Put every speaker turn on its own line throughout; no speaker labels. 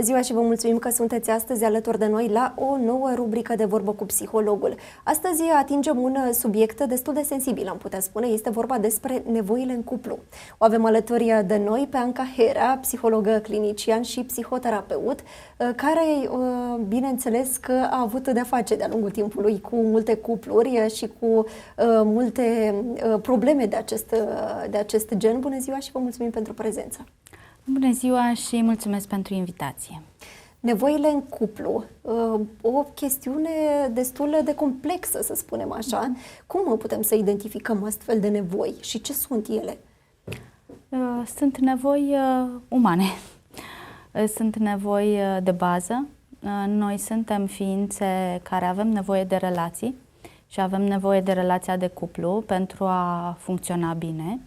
ziua și vă mulțumim că sunteți astăzi alături de noi la o nouă rubrică de Vorbă cu Psihologul. Astăzi atingem un subiect destul de sensibil, am putea spune. Este vorba despre nevoile în cuplu. O avem alături de noi pe Anca Hera, psihologă clinician și psihoterapeut, care, bineînțeles, că a avut de-a face de-a lungul timpului cu multe cupluri și cu multe probleme de acest gen. Bună ziua și vă mulțumim pentru prezență!
Bună ziua și mulțumesc pentru invitație!
Nevoile în cuplu, o chestiune destul de complexă, să spunem așa. Cum putem să identificăm astfel de nevoi și ce sunt ele?
Sunt nevoi umane, sunt nevoi de bază. Noi suntem ființe care avem nevoie de relații și avem nevoie de relația de cuplu pentru a funcționa bine.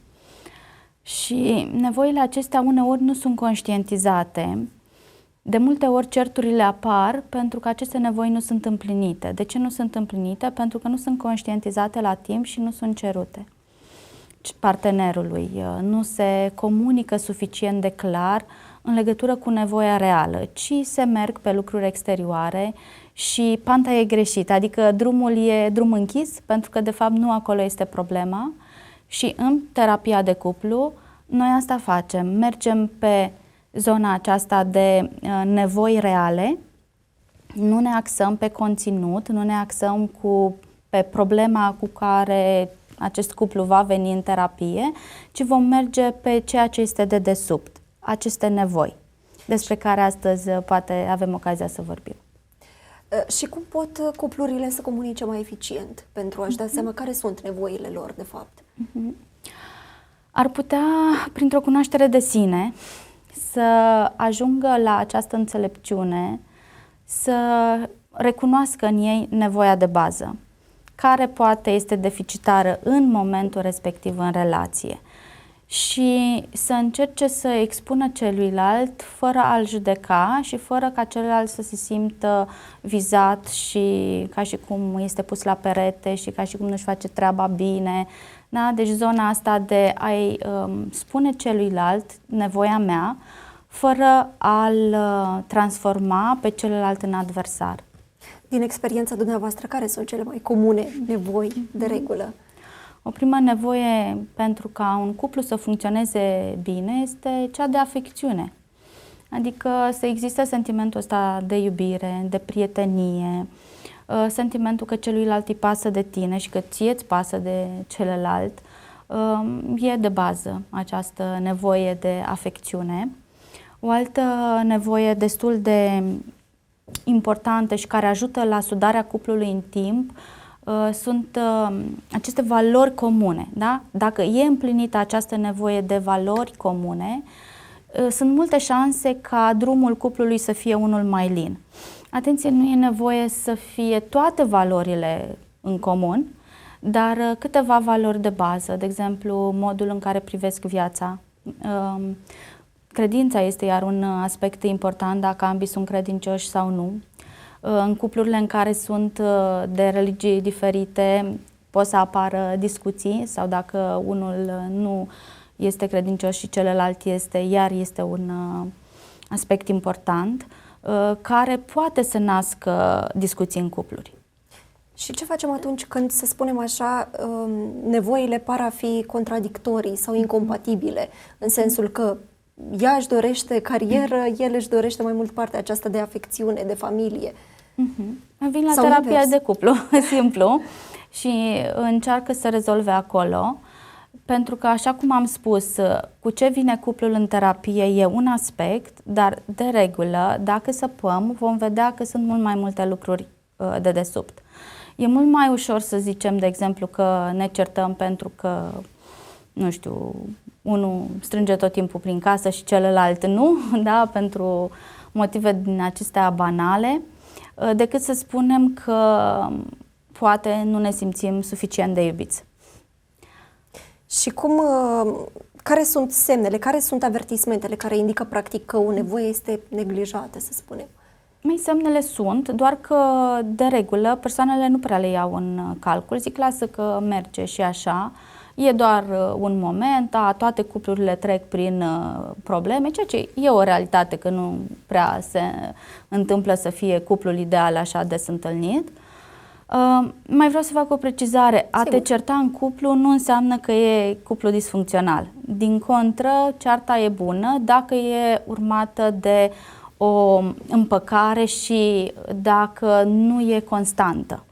Și nevoile acestea uneori nu sunt conștientizate. De multe ori certurile apar pentru că aceste nevoi nu sunt împlinite. De ce nu sunt împlinite? Pentru că nu sunt conștientizate la timp și nu sunt cerute partenerului. Nu se comunică suficient de clar în legătură cu nevoia reală, ci se merg pe lucruri exterioare și panta e greșită, adică drumul e drum închis, pentru că de fapt nu acolo este problema. Și în terapia de cuplu, noi asta facem, mergem pe zona aceasta de nevoi reale, nu ne axăm pe conținut, nu ne axăm pe problema cu care acest cuplu va veni în terapie, ci vom merge pe ceea ce este de desubt, aceste nevoi, despre care astăzi poate avem ocazia să vorbim.
Și cum pot cuplurile să comunice mai eficient pentru a-și da seama care sunt nevoile lor, de fapt?
Ar putea, printr-o cunoaștere de sine, să ajungă la această înțelepciune, să recunoască în ei nevoia de bază, care poate este deficitară în momentul respectiv în relație, și să încerce să expună celuilalt fără a-l judeca și fără ca celălalt să se simtă vizat și ca și cum este pus la perete și ca și cum nu-și face treaba bine. Da? Deci zona asta de a-i spune celuilalt nevoia mea fără a-l transforma pe celălalt în adversar.
Din experiența dumneavoastră, care sunt cele mai comune nevoi de regulă?
O primă nevoie pentru ca un cuplu să funcționeze bine este cea de afecțiune. Adică să existe sentimentul ăsta de iubire, de prietenie, sentimentul că celuilalt îi pasă de tine și că ție îți pasă de celălalt. E de bază această nevoie de afecțiune. O altă nevoie destul de importantă și care ajută la sudarea cuplului în timp sunt aceste valori comune. Da? Dacă e împlinită această nevoie de valori comune, sunt multe șanse ca drumul cuplului să fie unul mai lin. Atenție, nu e nevoie să fie toate valorile în comun, dar câteva valori de bază, de exemplu, modul în care privesc viața. Credința este iar un aspect important, dacă ambii sunt credincioși sau nu. În cuplurile în care sunt de religii diferite pot să apară discuții, sau dacă unul nu este credincios și celălalt este, iar este un aspect important care poate să nască discuții în cupluri.
Și ce facem atunci când, să spunem așa, nevoile par a fi contradictorii sau incompatibile, în sensul că ea își dorește carieră, el își dorește mai mult partea aceasta de afecțiune, de familie?
Vin la terapia de cuplu, simplu, și încearcă să rezolve acolo, pentru că, așa cum am spus, cu ce vine cuplul în terapie e un aspect, dar de regulă, dacă săpăm, vom vedea că sunt mult mai multe lucruri de desubt. E mult mai ușor să zicem, de exemplu, că ne certăm pentru că, nu știu, unul strânge tot timpul prin casă și celălalt nu, da, pentru motive din acestea banale, decât să spunem că poate nu ne simțim suficient de iubiți.
Și care sunt semnele, care sunt avertismentele care indică practic că o nevoie este neglijată, să spunem?
Semnele sunt, doar că de regulă persoanele nu prea le iau în calcul, zic lasă că merge și așa. e doar un moment, toate cuplurile trec prin probleme, ceea ce e o realitate, că nu prea se întâmplă să fie cuplul ideal așa des întâlnit. Mai vreau să fac o precizare. A te certa în cuplu nu înseamnă că e cuplu disfuncțional. Din contră, cearta e bună dacă e urmată de o împăcare și dacă nu e constantă.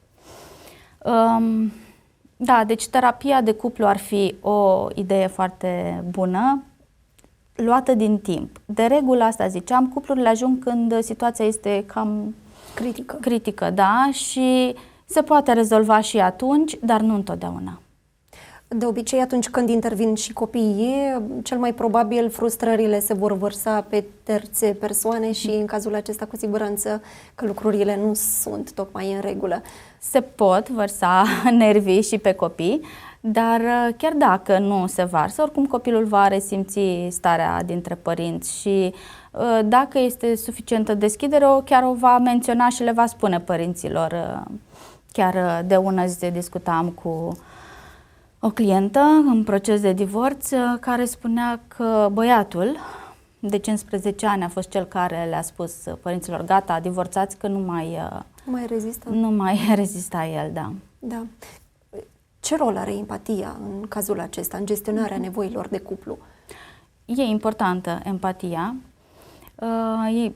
Da, deci terapia de cuplu ar fi o idee foarte bună, luată din timp. De regulă, asta ziceam, cuplurile ajung când situația este cam critică, da, și se poate rezolva și atunci, dar nu întotdeauna.
De obicei, atunci când intervin și copiii, cel mai probabil frustrările se vor vărsa pe terțe persoane și în cazul acesta cu siguranță că lucrurile nu sunt tocmai în regulă.
Se pot vărsa nervii și pe copii, dar chiar dacă nu se varsă, oricum copilul va resimți starea dintre părinți și dacă este suficientă deschidere, chiar o va menționa și le va spune părinților. Chiar de una zi discutam cu o clientă în proces de divorț care spunea că băiatul de 15 ani a fost cel care le-a spus părinților: gata, divorțați, că nu mai rezista el, da.
Da. Ce rol are empatia în cazul acesta, în gestionarea nevoilor de cuplu?
E importantă empatia. E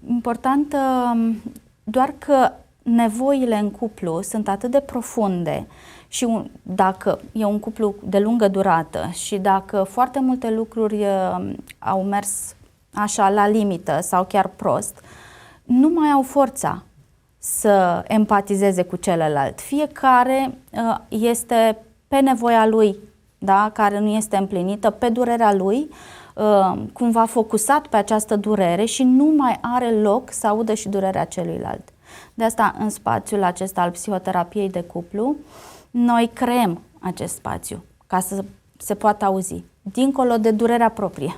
importantă doar că nevoile în cuplu sunt atât de profunde și dacă e un cuplu de lungă durată și dacă foarte multe lucruri au mers așa la limită sau chiar prost, nu mai au forța să empatizeze cu celălalt. Fiecare este pe nevoia lui, da, care nu este împlinită, pe durerea lui, cumva focusat pe această durere și nu mai are loc să audă și durerea celuilalt. De asta, în spațiul acesta al psihoterapiei de cuplu, noi creăm acest spațiu ca să se poată auzi, dincolo de durerea proprie.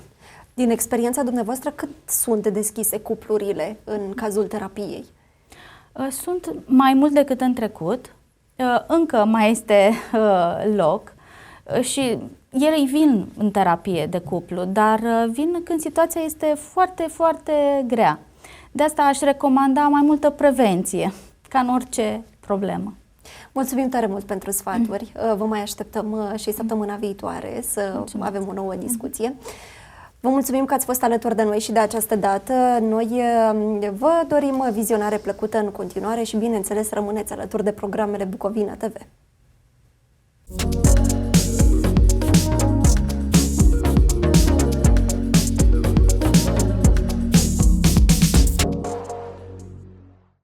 Din experiența dumneavoastră, cât sunt de deschise cuplurile în cazul terapiei?
Sunt mai mult decât în trecut, încă mai este loc și ele vin în terapie de cuplu, dar vin când situația este foarte, foarte grea. De asta aș recomanda mai multă prevenție, ca în orice problemă.
Mulțumim tare mult pentru sfaturi. Vă mai așteptăm și săptămâna viitoare să avem o nouă discuție. Vă mulțumim că ați fost alături de noi și de această dată. Noi vă dorim vizionare plăcută în continuare și, bineînțeles, rămâneți alături de programele Bucovina TV.